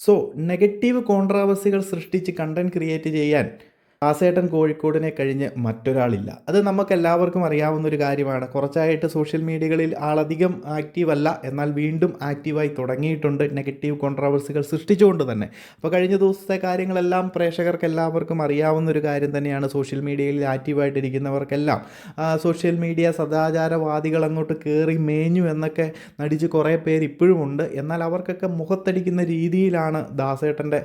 So negative കോൺട്രാവേഴ്സികൾ സൃഷ്ടിച്ച് content create ചെയ്യാൻ ദാസേട്ടൻ കോഴിക്കോടിനെ കഴിഞ്ഞ് മറ്റൊരാളില്ല. അത് നമുക്കെല്ലാവർക്കും അറിയാവുന്ന ഒരു കാര്യമാണ്. കുറച്ചായിട്ട് സോഷ്യൽ മീഡിയകളിൽ ആളധികം ആക്റ്റീവ് അല്ല, എന്നാൽ വീണ്ടും ആക്റ്റീവായി തുടങ്ങിയിട്ടുണ്ട് നെഗറ്റീവ് കോൺട്രാവേഴ്സികൾ സൃഷ്ടിച്ചുകൊണ്ട് തന്നെ. അപ്പോൾ കഴിഞ്ഞ ദിവസത്തെ കാര്യങ്ങളെല്ലാം പ്രേക്ഷകർക്ക് എല്ലാവർക്കും അറിയാവുന്ന ഒരു കാര്യം തന്നെയാണ്. സോഷ്യൽ മീഡിയയിൽ ആക്റ്റീവായിട്ടിരിക്കുന്നവർക്കെല്ലാം സോഷ്യൽ മീഡിയ സദാചാരവാദികൾ അങ്ങോട്ട് കയറി മേഞ്ഞു എന്നൊക്കെ നടിച്ച് കുറേ പേര് ഇപ്പോഴും ഉണ്ട്. എന്നാൽ അവർക്കൊക്കെ മുഖത്തടിക്കുന്ന രീതിയിലാണ് ദാസേട്ടൻ്റെ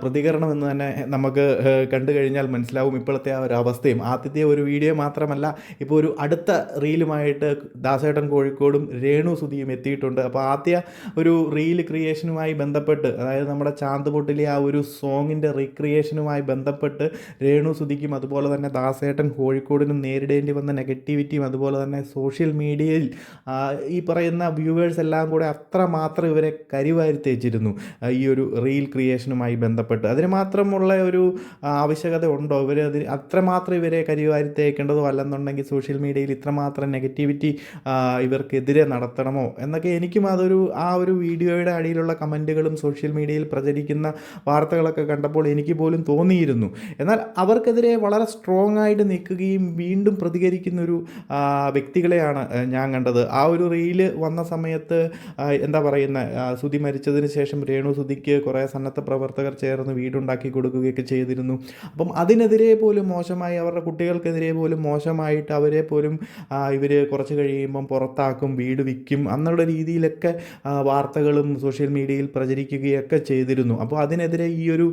പ്രതികരണം എന്ന് തന്നെ നമുക്ക് കണ്ടു കഴിഞ്ഞാൽ മനസ്സിലാവും ഇപ്പോഴത്തെ ആ ഒരു അവസ്ഥയും. ആദ്യത്തെ ഒരു വീഡിയോ മാത്രമല്ല, ഇപ്പോൾ ഒരു അടുത്ത റീലുമായിട്ട് ദാസേട്ടൻ കോഴിക്കോടും രേണു സുധിയും എത്തിയിട്ടുണ്ട്. അപ്പോൾ ആദ്യ ഒരു റീൽ ക്രിയേഷനുമായി ബന്ധപ്പെട്ട്, അതായത് നമ്മുടെ ചാന്ത് പൊട്ടിലെ ആ ഒരു സോങ്ങിൻ്റെ റീക്രിയേഷനുമായി ബന്ധപ്പെട്ട് രേണു സുധിക്കും അതുപോലെ തന്നെ ദാസേട്ടൻ കോഴിക്കോടിനും നേരിടേണ്ടി വന്ന നെഗറ്റിവിറ്റിയും അതുപോലെ തന്നെ സോഷ്യൽ മീഡിയയിൽ ഈ പറയുന്ന വ്യൂവേഴ്സ് എല്ലാം കൂടെ അത്രമാത്രം ഇവരെ കരിവാരി തേച്ചിരുന്നു ഈ ഒരു റീൽ ക്രിയേഷനുമായി ബന്ധപ്പെട്ട്. അതിന് മാത്രമുള്ള ഒരു ആവശ്യകത ഉണ്ടോ? അത്രമാത്രം ഇവരെ കരിവാരി തേക്കേണ്ടതോ അല്ലെന്നുണ്ടെങ്കിൽ സോഷ്യൽ മീഡിയയിൽ ഇത്രമാത്രം നെഗറ്റിവിറ്റി ഇവർക്കെതിരെ നടത്തണമോ എന്നൊക്കെ എനിക്കും ആ ഒരു വീഡിയോയുടെ അടിയിലുള്ള കമൻറ്റുകളും സോഷ്യൽ മീഡിയയിൽ പ്രചരിക്കുന്ന വാർത്തകളൊക്കെ കണ്ടപ്പോൾ എനിക്ക് പോലും തോന്നിയിരുന്നു. എന്നാൽ അവർക്കെതിരെ വളരെ സ്ട്രോങ് ആയിട്ട് നിൽക്കുകയും വീണ്ടും പ്രതികരിക്കുന്നൊരു വ്യക്തികളെയാണ് ഞാൻ കണ്ടത്. ആ ഒരു റീല് വന്ന സമയത്ത് എന്താ പറയുന്ന, സുധി മരിച്ചതിന് ശേഷം രേണു സുധിക്ക് കുറേ സന്നദ്ധ പ്രവർത്തകർ ചേർന്ന് വീടുണ്ടാക്കി കൊടുക്കുകയൊക്കെ ചെയ്തിരുന്നു. അപ്പം അതിനെതിരെ പോലും മോശമായി, അവരുടെ കുട്ടികൾക്കെതിരെ പോലും മോശമായിട്ട് അവരെ പോലും ഇവർ കുറച്ച് കഴിയുമ്പം പുറത്താക്കും, വീട് വിൽക്കും എന്നുള്ള രീതിയിലൊക്കെ വാർത്തകളും സോഷ്യൽ മീഡിയയിൽ പ്രചരിക്കുകയൊക്കെ ചെയ്തിരുന്നു. അപ്പോൾ അതിനെതിരെ ഈ ഒരു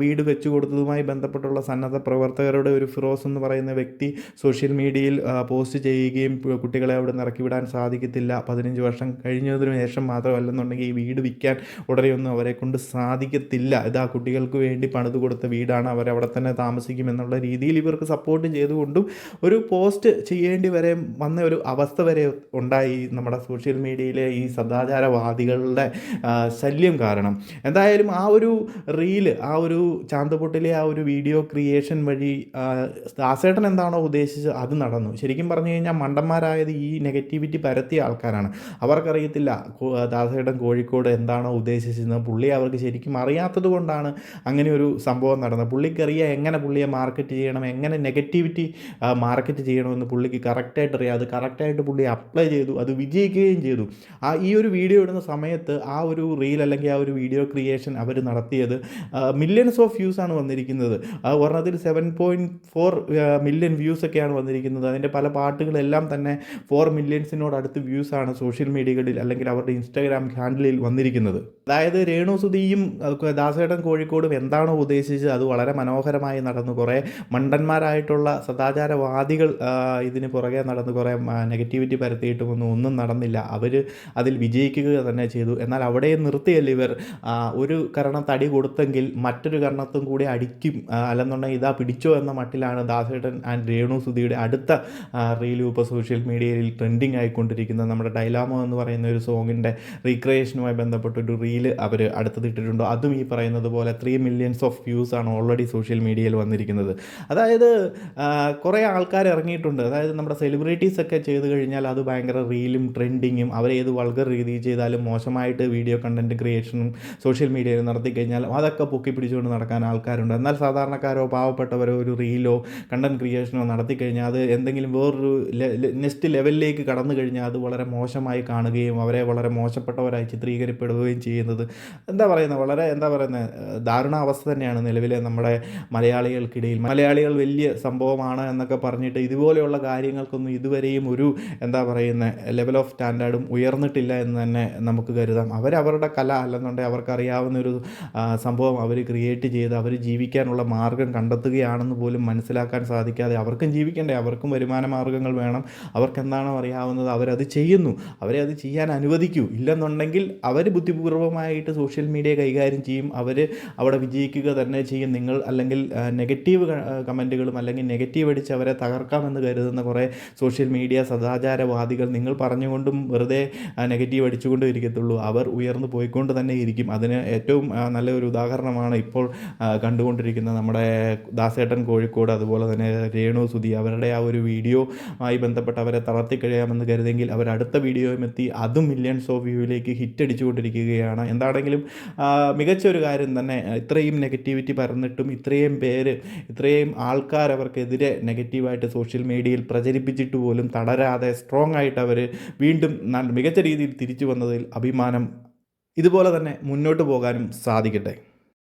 വീട് വെച്ചു കൊടുത്തതുമായി ബന്ധപ്പെട്ടുള്ള സന്നദ്ധ പ്രവർത്തകരുടെ ഒരു ഫിറോസ് എന്ന് പറയുന്ന വ്യക്തി സോഷ്യൽ മീഡിയയിൽ പോസ്റ്റ് ചെയ്യുകയും കുട്ടികളെ അവിടെ നിന്ന് ഇറക്കി വിടാൻ സാധിക്കത്തില്ല, 15 വർഷം കഴിഞ്ഞതിന് ശേഷം മാത്രമല്ലെന്നുണ്ടെങ്കിൽ ഈ വീട് വിൽക്കാൻ ഉടനെയൊന്നും അവരെ കൊണ്ട് സാധിക്കത്തില്ല, ഇതാ കുട്ടികൾക്ക് വേണ്ടി പണിത് കൊടുത്ത വീടാണ്, അവരവിടെ തന്നെ താമസിക്കുമെന്നുള്ള രീതിയിൽ ഇവർക്ക് സപ്പോർട്ട് ചെയ്തുകൊണ്ടും ഒരു പോസ്റ്റ് ചെയ്യേണ്ടി വരെ വന്ന ഒരു അവസ്ഥ വരെ ഉണ്ടായി നമ്മുടെ സോഷ്യൽ മീഡിയയിലെ ഈ സദാചാരവാദികളുടെ ശല്യം കാരണം. എന്തായാലും ആ ഒരു റീല്, ആ ഒരു ചാന്തുപൊട്ടിലെ ആ ഒരു വീഡിയോ ക്രിയേഷൻ വഴി ദാസേട്ടൻ എന്താണോ ഉദ്ദേശിച്ചത് അത് നടന്നു. ശരിക്കും പറഞ്ഞു കഴിഞ്ഞാൽ മണ്ടന്മാരായത് ഈ നെഗറ്റിവിറ്റി പരത്തിയ ആൾക്കാരാണ്. അവർക്കറിയത്തില്ല ദാസേട്ടൻ കോഴിക്കോട് എന്താണോ ഉദ്ദേശിച്ചത്. പുള്ളി അവർക്ക് ശരിക്കും അറിയാത്തത് കൊണ്ടാണ് അങ്ങനെ ഒരു സംഭവം നടന്നത്. പുള്ളിക്കറിയാം എങ്ങനെ പുള്ളിയെ മാർക്കറ്റ് ചെയ്യണം, എങ്ങനെ നെഗറ്റിവിറ്റി മാർക്കറ്റ് ചെയ്യണമെന്ന് പുള്ളിക്ക് കറക്റ്റായിട്ട് അറിയാം. അത് കറക്റ്റായിട്ട് പുള്ളി അപ്ലൈ ചെയ്തു, അത് വിജയിക്കുകയും ചെയ്തു. ഈ ഒരു വീഡിയോ ഇടുന്ന സമയത്ത് ആ ഒരു റീൽ അല്ലെങ്കിൽ ആ ഒരു വീഡിയോ ക്രിയേഷൻ അവർ നടത്തിയത് മില്യൺസ് ഓഫ് വ്യൂസ് ആണ് വന്നിരിക്കുന്നത്. ഒരെണ്ണത്തിൽ 7.4 മില്യൺ വ്യൂസൊക്കെയാണ് വന്നിരിക്കുന്നത്. അതിൻ്റെ പല പാട്ടുകളെല്ലാം തന്നെ 4 മില്യൺസിനോടടുത്ത് വ്യൂസാണ് സോഷ്യൽ മീഡിയകളിൽ അല്ലെങ്കിൽ അവരുടെ ഇൻസ്റ്റാഗ്രാം ഹാൻഡിലിൽ വന്നിരിക്കുന്നത്. അതായത് രേണു സുധിയും ദാസേട്ടൻ കോഴിക്കോടും എന്താണോ ഉദ്ദേശിച്ചത് അത് വളരെ മനോഹരമായി നടന്നു. കുറേ മണ്ടന്മാരായിട്ടുള്ള സദാചാരവാദികൾ ഇതിന് പുറകെ നടന്ന് കുറേ നെഗറ്റിവിറ്റി പരത്തിയിട്ടും ഒന്നും നടന്നില്ല. അവർ അതിൽ വിജയിക്കുക തന്നെ ചെയ്തു. എന്നാൽ അവിടെ നിർത്തിയല്ല ഇവർ. ഒരു കരണം തടി കൊടുത്തെങ്കിൽ മറ്റൊരു കരണത്തും കൂടി അടിക്കും, അല്ലെന്നുണ്ടെങ്കിൽ ഇതാ പിടിച്ചോ എന്ന മട്ടിലാണ് ദാസേട്ടൻ ആൻഡ് രേണു സുധിയുടെ അടുത്ത റീലും ഇപ്പോൾ സോഷ്യൽ മീഡിയയിൽ ട്രെൻഡിങ് ആയിക്കൊണ്ടിരിക്കുന്നത്. നമ്മുടെ ഡൈലാമോ എന്ന് പറയുന്ന ഒരു സോങ്ങിൻ്റെ റീക്രിയേഷനുമായി ബന്ധപ്പെട്ടൊരു റീല് അവർ അടുത്തതിട്ടിട്ടുണ്ട്. അതും ഈ പറയുന്നത് പോലെ 3 മില്യൺസ് ഓഫ് വ്യൂസാണ് ഓൾറെഡി സോഷ്യൽ മീഡിയയിൽ വന്നിരിക്കുന്നത്. അതായത് കുറേ ആൾക്കാർ ഇറങ്ങിയിട്ടുണ്ട്. അതായത് നമ്മുടെ സെലിബ്രിറ്റീസൊക്കെ ചെയ്ത് കഴിഞ്ഞാൽ അത് ഭയങ്കര റീലും ട്രെൻഡിങ്ങും, അവരേത് വൾഗർ രീതിയിൽ ചെയ്താലും മോശമായിട്ട് വീഡിയോ കണ്ടൻറ്റ് ക്രിയേഷനും സോഷ്യൽ മീഡിയയിൽ നടത്തി കഴിഞ്ഞാൽ അതൊക്കെ പൊക്കി പിടിച്ചുകൊണ്ട് നടക്കാൻ ആൾക്കാരുണ്ട്. എന്നാൽ സാധാരണക്കാരോ പാവപ്പെട്ടവരോ ഒരു റീലോ കണ്ടൻറ്റ് ക്രിയേഷനോ നടത്തി കഴിഞ്ഞാൽ അത് എന്തെങ്കിലും വേറൊരു നെക്സ്റ്റ് ലെവലിലേക്ക് കടന്നു കഴിഞ്ഞാൽ അത് വളരെ മോശമായി കാണുകയും അവരെ വളരെ മോശപ്പെട്ടവരായി ചിത്രീകരിക്കപ്പെടുകയും ചെയ്യുന്നത് വളരെ ദാരുണാവസ്ഥ തന്നെയാണ് നിലവിലെ നമ്മുടെ മലയാളികൾക്കിടയിൽ. മലയാളികൾ വലിയ സംഭവമാണ് എന്നൊക്കെ പറഞ്ഞിട്ട് ഇതുപോലെയുള്ള കാര്യങ്ങൾക്കൊന്നും ഇതുവരെയും ഒരു ലെവൽ ഓഫ് സ്റ്റാൻഡേർഡും ഉയർന്നിട്ടില്ല എന്ന് തന്നെ നമുക്ക് കരുതാം. അവരവരുടെ കല അല്ലെന്നുണ്ടെങ്കിൽ അവർക്കറിയാവുന്നൊരു സംഭവം അവർ ക്രിയേറ്റ് ചെയ്ത് അവർ ജീവിക്കാനുള്ള മാർഗം കണ്ടെത്തുകയാണെന്ന് പോലും മനസ്സിലാക്കാൻ സാധിക്കാതെ, അവർക്കും ജീവിക്കണ്ടേ, അവർക്കും വരുമാന മാർഗ്ഗങ്ങൾ വേണം, അവർക്കെന്താണോ അറിയാവുന്നത് അവരത് ചെയ്യുന്നു. അവരെ അത് ചെയ്യാൻ അനുവദിക്കൂ. ഇല്ലെന്നുണ്ടെങ്കിൽ അവർ ബുദ്ധിപൂർവമായിട്ട് സോഷ്യൽ മീഡിയ കൈകാര്യം ചെയ്യും, അവർ അവിടെ വിജയിക്കുക തന്നെ ചെയ്യും. നിങ്ങൾ അല്ലെങ്കിൽ നെഗറ്റീവ് കമൻറ്റുകളും അല്ലെങ്കിൽ നെഗറ്റീവ് അടിച്ച് അവരെ തകർക്കാമെന്ന് കരുതുന്ന കുറേ സോഷ്യൽ മീഡിയ സദാചാരവാദികൾ നിങ്ങൾ പറഞ്ഞുകൊണ്ടും വെറുതെ നെഗറ്റീവ് അടിച്ചുകൊണ്ടും ഇരിക്കത്തുള്ളൂ. അവർ ഉയർന്നു പോയിക്കൊണ്ട് തന്നെ ഇരിക്കും. അതിന് ഏറ്റവും നല്ലൊരു ഉദാഹരണമാണ് ഇപ്പോൾ കണ്ടുകൊണ്ടിരിക്കുന്ന നമ്മുടെ ദാസേട്ടൻ കോഴിക്കോട്, അതുപോലെ തന്നെ രേണു സുധി. അവരുടെ ആ ഒരു വീഡിയോ ആയി ബന്ധപ്പെട്ട് അവരെ തളർത്തി കഴിയാമെന്ന് കരുതെങ്കിൽ അവർ അടുത്ത വീഡിയോയും എത്തി അതും മില്യൺസ് ഓഫ് വ്യൂവിലേക്ക് ഹിറ്റ് അടിച്ചുകൊണ്ടിരിക്കുകയാണ്. എന്താണെങ്കിലും മികച്ചൊരു കാര്യം തന്നെ. ഇത്രയും നെഗറ്റിവിറ്റി പരന്നിട്ടും ഇത്രയും ആൾക്കാർ അവർക്കെതിരെ നെഗറ്റീവായിട്ട് സോഷ്യൽ മീഡിയയിൽ പ്രചരിപ്പിച്ചിട്ട് പോലും തളരാതെ സ്ട്രോങ് ആയിട്ട് അവർ വീണ്ടും മികച്ച രീതിയിൽ തിരിച്ചു വന്നതിൽ അഭിമാനം. ഇതുപോലെ തന്നെ മുന്നോട്ട് പോകാനും സാധിക്കട്ടെ.